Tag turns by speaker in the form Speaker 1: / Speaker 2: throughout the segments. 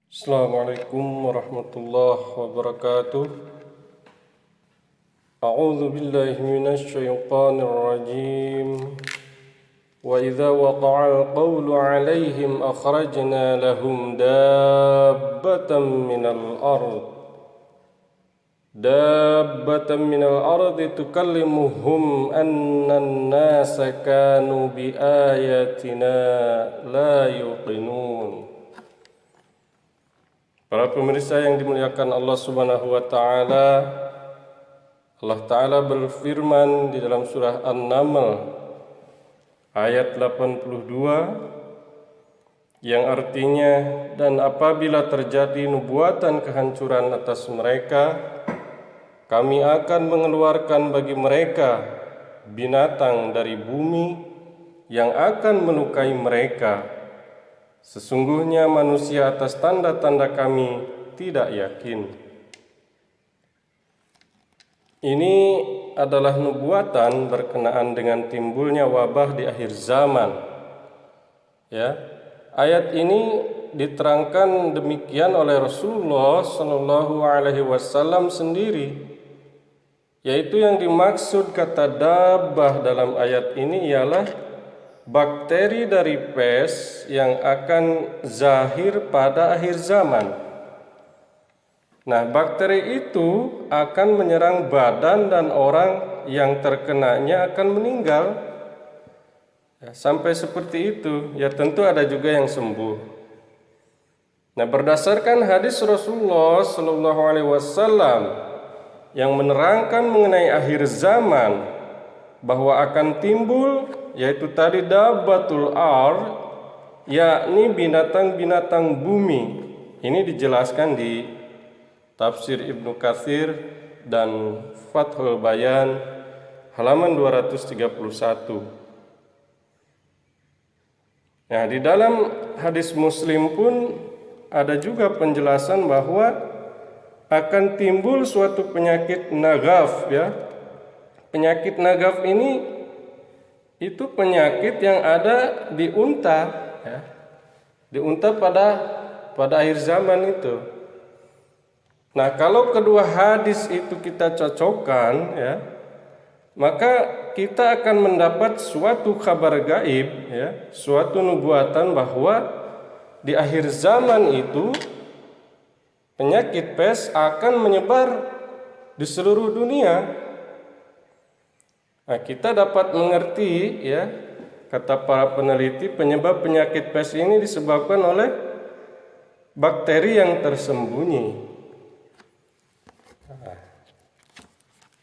Speaker 1: Assalamualaikum warahmatullahi wabarakatuh. A'udzu billahi minasy syaithanir rajim. Wa idza waqa'al qawlu 'alaihim akhrajna lahum dabbatan minal ardi tukallimuhum anna an-nasa kanu bi ayatina la yuqinun. Para pemirsa yang dimuliakan Allah Subhanahu wa taala, Allah taala berfirman di dalam surah An-Naml ayat 82 yang artinya, dan apabila terjadi nubuatan kehancuran atas mereka, kami akan mengeluarkan bagi mereka binatang dari bumi yang akan melukai mereka. Sesungguhnya manusia atas tanda-tanda kami tidak yakin. Ini adalah nubuatan berkenaan dengan timbulnya wabah di akhir zaman. Ya, ayat ini diterangkan demikian oleh Rasulullah Shallallahu Alaihi Wasallam sendiri, yaitu yang dimaksud kata dabbah dalam ayat ini ialah bakteri dari pes yang akan zahir pada akhir zaman. Nah, bakteri itu akan menyerang badan dan orang yang terkenanya akan meninggal. Ya, sampai seperti itu. Ya, tentu ada juga yang sembuh. Nah, berdasarkan hadis Rasulullah Shallallahu Alaihi Wasallam yang menerangkan mengenai akhir zaman, bahwa akan timbul yaitu tadi dabbatul ard, yakni binatang-binatang bumi. Ini dijelaskan di tafsir Ibnu Katsir dan Fathul Bayan halaman 231. Nah, di dalam hadis Muslim pun ada juga penjelasan bahwa akan timbul suatu penyakit nagaf, ya. Penyakit nagaf ini itu penyakit yang ada di unta, ya. Di unta pada akhir zaman itu. Nah, kalau kedua hadis itu kita cocokkan, ya, maka kita akan mendapat suatu kabar gaib, ya, suatu nubuatan bahwa di akhir zaman itu penyakit pes akan menyebar di seluruh dunia. Nah, kita dapat mengerti, ya, kata para peneliti, penyebab penyakit pes ini disebabkan oleh bakteri yang tersembunyi. Nah,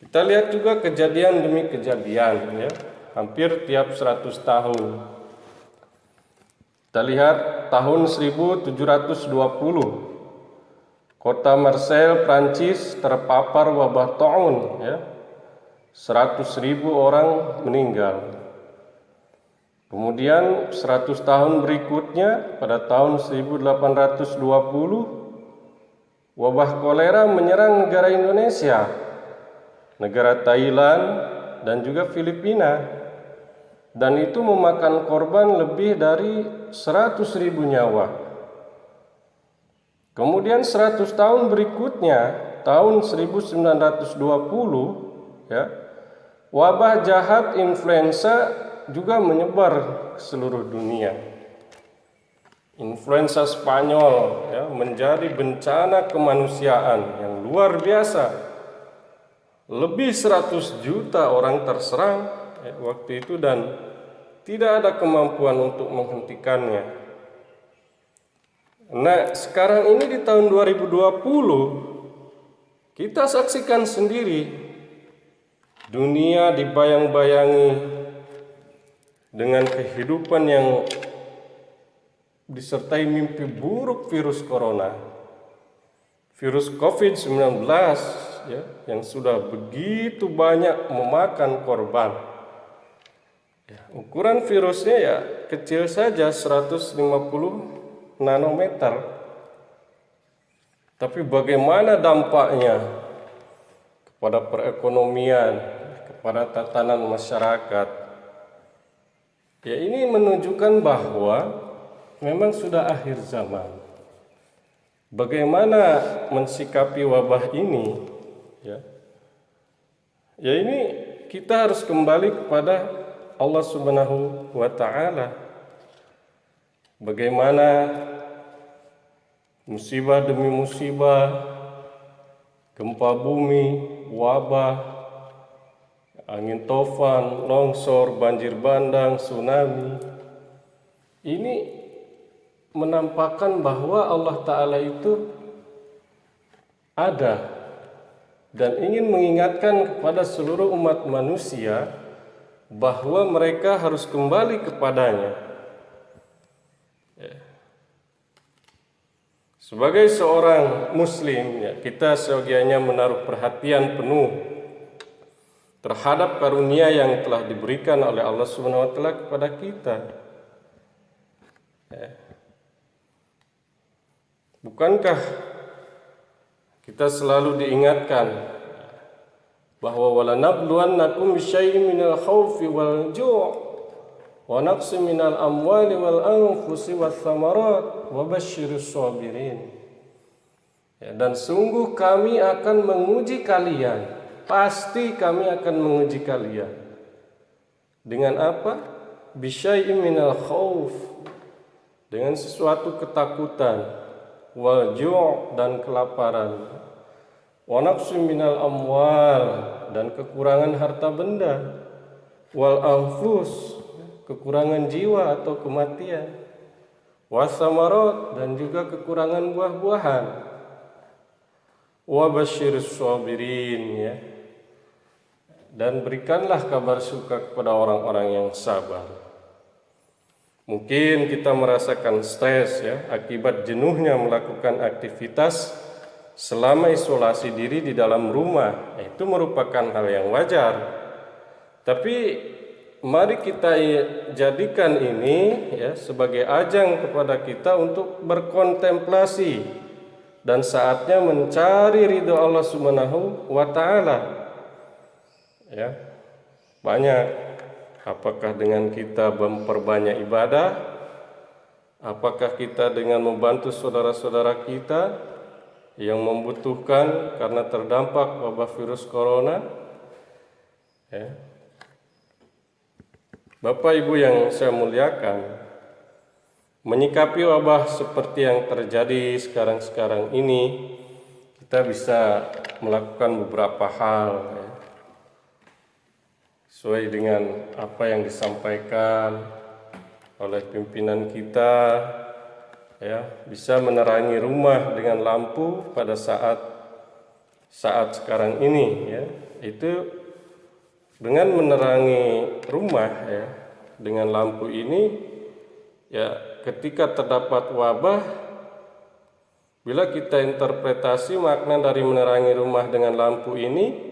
Speaker 1: kita lihat juga kejadian demi kejadian, ya, hampir tiap 100 tahun. Kita lihat tahun 1720, kota Marseille, Prancis terpapar wabah taun, ya. 100.000 orang meninggal. Kemudian 100 tahun berikutnya, pada tahun 1820, wabah kolera menyerang negara Indonesia, negara Thailand, dan juga Filipina. Dan itu memakan korban lebih dari 100.000 nyawa. Kemudian 100 tahun berikutnya, tahun 1920, ya, wabah jahat influenza juga menyebar ke seluruh dunia. Influenza Spanyol, ya, menjadi bencana kemanusiaan yang luar biasa. Lebih 100 juta orang terserang, ya, waktu itu, dan tidak ada kemampuan untuk menghentikannya. Nah, sekarang ini di tahun 2020 kita saksikan sendiri dunia dibayang-bayangi dengan kehidupan yang disertai mimpi buruk virus corona, virus COVID-19, ya, yang sudah begitu banyak memakan korban. Ya, ukuran virusnya ya kecil saja, 150 nanometer. Tapi bagaimana dampaknya kepada perekonomian, kepada tatanan masyarakat? Ya, ini menunjukkan bahwa memang sudah akhir zaman. Bagaimana mensikapi wabah ini? Ya, ya ini kita harus kembali kepada Allah Subhanahu wa Ta'ala. Bagaimana musibah demi musibah, gempa bumi, wabah, angin tofan, longsor, banjir bandang, tsunami, ini menampakkan bahwa Allah Ta'ala itu ada dan ingin mengingatkan kepada seluruh umat manusia bahwa mereka harus kembali kepadanya. Sebagai seorang muslim, ya, kita seyogianya menaruh perhatian penuh terhadap karunia yang telah diberikan oleh Allah Subhanahu wa Ta'ala kepada kita. Ya. Bukankah kita selalu diingatkan bahwa walanabluwannakum bisyai'in minal khaufi wal ju' wa naqsin minal amwali wal anfusi wath thamarat wa basyiris sabirin. Ya, dan sungguh kami akan menguji kalian, pasti kami akan menguji kalian. Dengan apa? Bisyai'in minal khauf, dengan sesuatu ketakutan, wal ju' dan kelaparan, wa naqsin minal amwal dan kekurangan harta benda, wal anfus kekurangan jiwa atau kematian, wasamarat dan juga kekurangan buah-buahan, wa basyiris sabirin, ya, dan berikanlah kabar suka kepada orang-orang yang sabar. Mungkin kita merasakan stres, ya, akibat jenuhnya melakukan aktivitas selama isolasi diri di dalam rumah. Itu merupakan hal yang wajar. Tapi mari kita jadikan ini, ya, sebagai ajang kepada kita untuk berkontemplasi dan saatnya mencari ridho Allah Subhanahu wa Ta'ala. Ya, banyak. Apakah dengan kita memperbanyak ibadah? Apakah kita dengan membantu saudara-saudara kita yang membutuhkan karena terdampak wabah virus corona? Ya. Bapak Ibu yang saya muliakan, menyikapi wabah seperti yang terjadi sekarang ini, kita bisa melakukan beberapa hal, ya, sesuai dengan apa yang disampaikan oleh pimpinan kita, ya, bisa menerangi rumah dengan lampu pada saat sekarang ini, ya, itu dengan menerangi rumah, ya, dengan lampu ini, ya, ketika terdapat wabah, bila kita interpretasi makna dari menerangi rumah dengan lampu ini,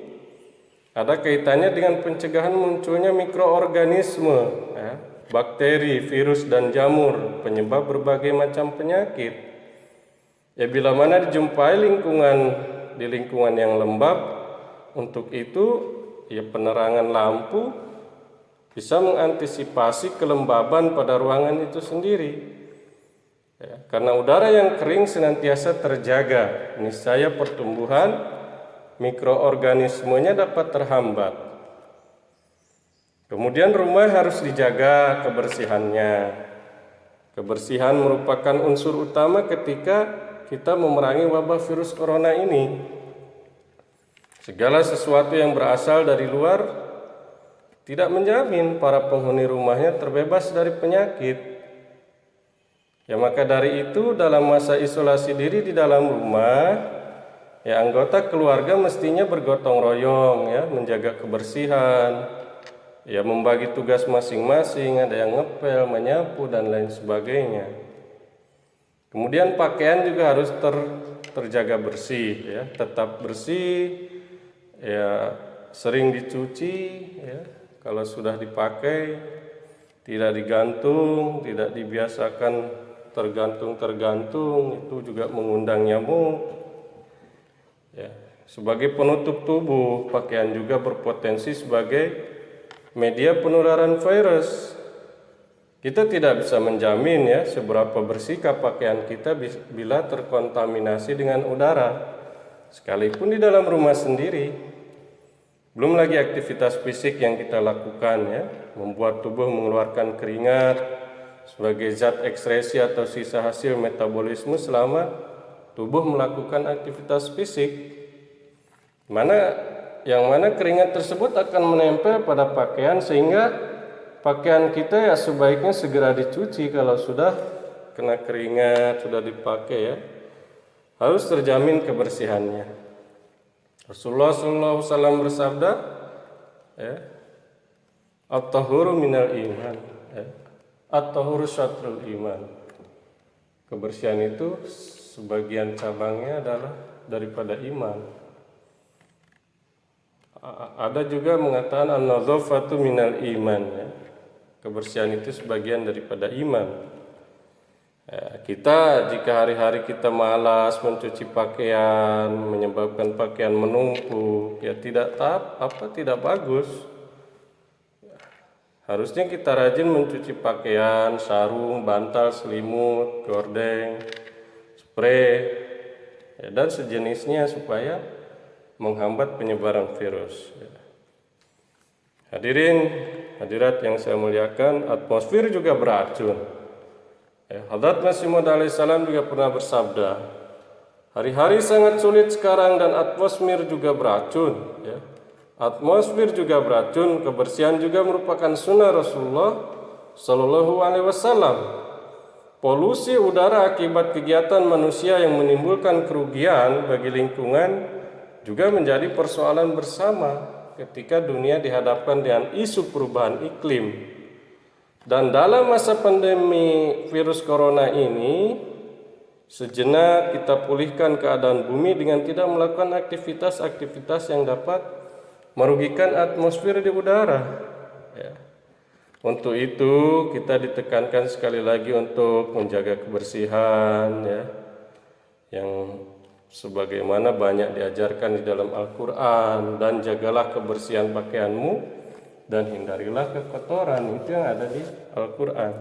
Speaker 1: ada kaitannya dengan pencegahan munculnya mikroorganisme, ya, bakteri, virus, dan jamur penyebab berbagai macam penyakit. Ya, bila mana dijumpai di lingkungan yang lembab, untuk itu, ya, penerangan lampu bisa mengantisipasi kelembaban pada ruangan itu sendiri. Ya, karena udara yang kering senantiasa terjaga, niscaya pertumbuhan mikroorganismenya dapat terhambat. Kemudian rumah harus dijaga kebersihannya. Kebersihan merupakan unsur utama ketika kita memerangi wabah virus corona ini. Segala sesuatu yang berasal dari luar tidak menjamin para penghuni rumahnya terbebas dari penyakit. Ya, maka dari itu dalam masa isolasi diri di dalam rumah, ya, anggota keluarga mestinya bergotong royong, ya, menjaga kebersihan, ya, membagi tugas masing-masing, ada yang ngepel, menyapu, dan lain sebagainya. Kemudian pakaian juga harus terjaga bersih, ya, tetap bersih, ya, sering dicuci, ya, kalau sudah dipakai, tidak digantung, tidak dibiasakan tergantung, itu juga mengundang nyamuk. Ya, sebagai penutup tubuh, pakaian juga berpotensi sebagai media penularan virus. Kita tidak bisa menjamin ya seberapa bersihkah pakaian kita bila terkontaminasi dengan udara, sekalipun di dalam rumah sendiri. Belum lagi aktivitas fisik yang kita lakukan ya, membuat tubuh mengeluarkan keringat sebagai zat ekskresi atau sisa hasil metabolisme selama tubuh melakukan aktivitas fisik. Yang mana keringat tersebut akan menempel pada pakaian, sehingga pakaian kita ya sebaiknya segera dicuci kalau sudah kena keringat, sudah dipakai ya. Harus terjamin kebersihannya. Rasulullah SAW bersabda, ya, at-tahuru minal iman, ya, at-tahuru syatrul iman. Kebersihan itu sebagian cabangnya adalah daripada iman. Ada juga mengatakan an-nadhafatu minal iman, ya. Kebersihan itu sebagian daripada iman. Ya, kita jika hari-hari kita malas mencuci pakaian, menyebabkan pakaian menumpuk, ya tidak bagus. Harusnya kita rajin mencuci pakaian, sarung, bantal, selimut, gordeng, spray, ya, dan sejenisnya supaya menghambat penyebaran virus. Ya. Hadirin, hadirat yang saya muliakan, atmosfer juga beracun. Hadrat Masih Maud alaihissalam juga pernah bersabda, hari-hari sangat sulit sekarang dan atmosfer juga beracun. Ya. Atmosfer juga beracun, kebersihan juga merupakan sunnah Rasulullah Shallallahu Alaihi Wasallam. Polusi udara akibat kegiatan manusia yang menimbulkan kerugian bagi lingkungan juga menjadi persoalan bersama ketika dunia dihadapkan dengan isu perubahan iklim. Dan dalam masa pandemi virus corona ini, sejenak kita pulihkan keadaan bumi dengan tidak melakukan aktivitas-aktivitas yang dapat merugikan atmosfer di udara. Ya. Untuk itu kita ditekankan sekali lagi untuk menjaga kebersihan, ya, yang sebagaimana banyak diajarkan di dalam Al-Quran, dan jagalah kebersihan pakaianmu dan hindarilah kekotoran, itu yang ada di Al-Quran.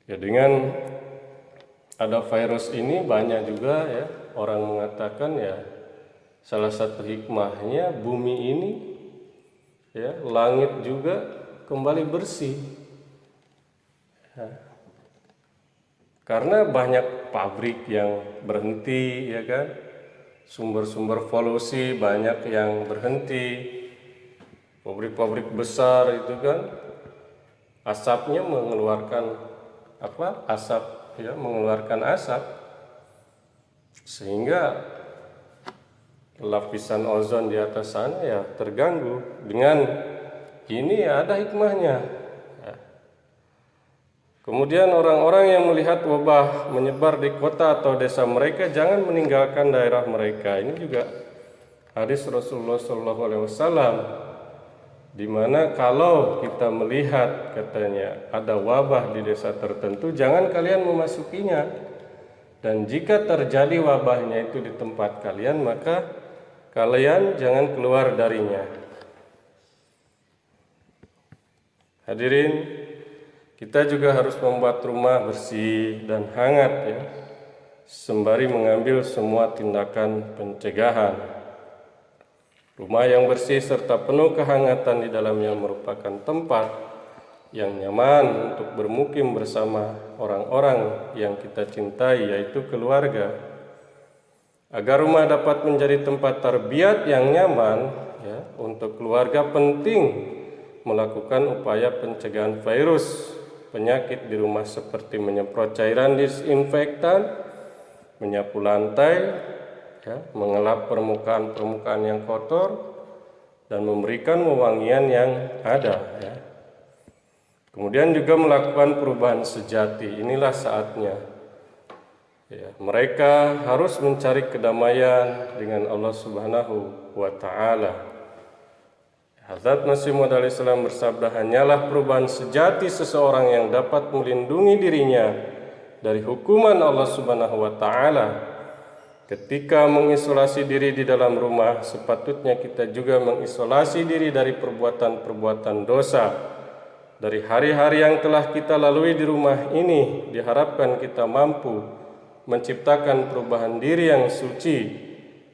Speaker 1: Ya, dengan ada virus ini banyak juga ya orang mengatakan ya salah satu hikmahnya bumi ini ya, langit juga kembali bersih. Ya. Karena banyak pabrik yang berhenti, ya kan, sumber-sumber polusi banyak yang berhenti. Pabrik-pabrik besar itu kan asapnya mengeluarkan asap, sehingga lapisan ozon di atas sana ya terganggu. Dengan ini ya ada hikmahnya. Ya. Kemudian orang-orang yang melihat wabah menyebar di kota atau desa mereka jangan meninggalkan daerah mereka. Ini juga hadis Rasulullah SAW. Di mana kalau kita melihat katanya ada wabah di desa tertentu, jangan kalian memasukinya. Dan jika terjadi wabahnya itu di tempat kalian, maka kalian jangan keluar darinya. Hadirin, kita juga harus membuat rumah bersih dan hangat ya, sembari mengambil semua tindakan pencegahan. Rumah yang bersih serta penuh kehangatan di dalamnya merupakan tempat yang nyaman untuk bermukim bersama orang-orang yang kita cintai, yaitu keluarga. Agar rumah dapat menjadi tempat tarbiyat yang nyaman ya, untuk keluarga penting melakukan upaya pencegahan virus penyakit di rumah seperti menyemprot cairan disinfektan, menyapu lantai, ya, mengelap permukaan-permukaan yang kotor, dan memberikan wewangian yang ada. Ya. Kemudian juga melakukan perubahan sejati. Inilah saatnya. Ya, mereka harus mencari kedamaian dengan Allah Subhanahu wa Ta'ala. Hadrat Masih Maud alaihissalam bersabda, hanyalah perubahan sejati seseorang yang dapat melindungi dirinya dari hukuman Allah Subhanahu wa Ta'ala. Ketika mengisolasi diri di dalam rumah, sepatutnya kita juga mengisolasi diri dari perbuatan-perbuatan dosa Dari hari-hari yang telah kita lalui di rumah ini, diharapkan kita mampu menciptakan perubahan diri yang suci,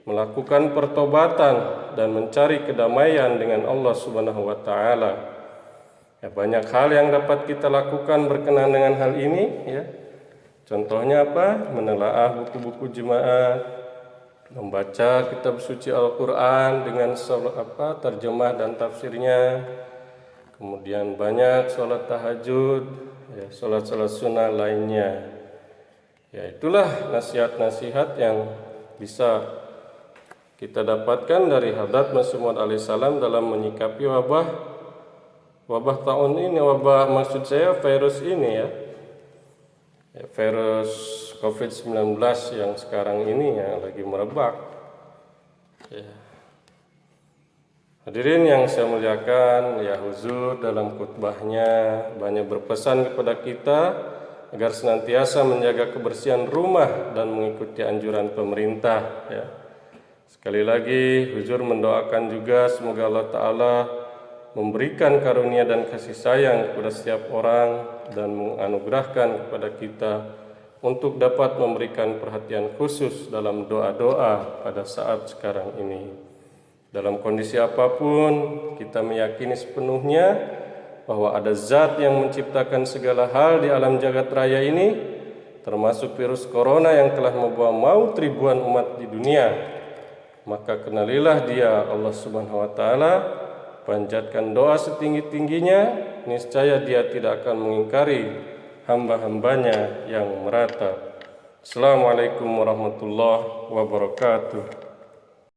Speaker 1: melakukan pertobatan dan mencari kedamaian dengan Allah Subhanahu wa taala. Ya, banyak hal yang dapat kita lakukan berkenaan dengan hal ini, ya. Contohnya apa? Menelaah buku-buku jemaat, membaca kitab suci Al-Qur'an dengan terjemah dan tafsirnya. Kemudian banyak sholat tahajud, ya, sholat-sholat sunnah lainnya. Ya, itulah nasihat-nasihat yang bisa kita dapatkan dari Hadrat Masih Maud alaihissalam dalam menyikapi wabah tahun ini, maksud saya virus ini, ya, virus COVID-19 yang sekarang ini yang lagi merebak. Ya. Hadirin yang saya muliakan, ya, Huzur dalam khutbahnya banyak berpesan kepada kita agar senantiasa menjaga kebersihan rumah dan mengikuti anjuran pemerintah, ya. Sekali lagi Huzur mendoakan juga semoga Allah Ta'ala memberikan karunia dan kasih sayang kepada setiap orang dan menganugerahkan kepada kita untuk dapat memberikan perhatian khusus dalam doa-doa pada saat sekarang ini. Dalam kondisi apapun, kita meyakini sepenuhnya bahwa ada zat yang menciptakan segala hal di alam jagat raya ini, termasuk virus corona yang telah membawa maut ribuan umat di dunia. Maka kenalilah Dia, Allah Subhanahu wa taala, panjatkan doa setinggi-tingginya, niscaya Dia tidak akan mengingkari hamba-hambanya yang meratap. Assalamualaikum warahmatullahi wabarakatuh.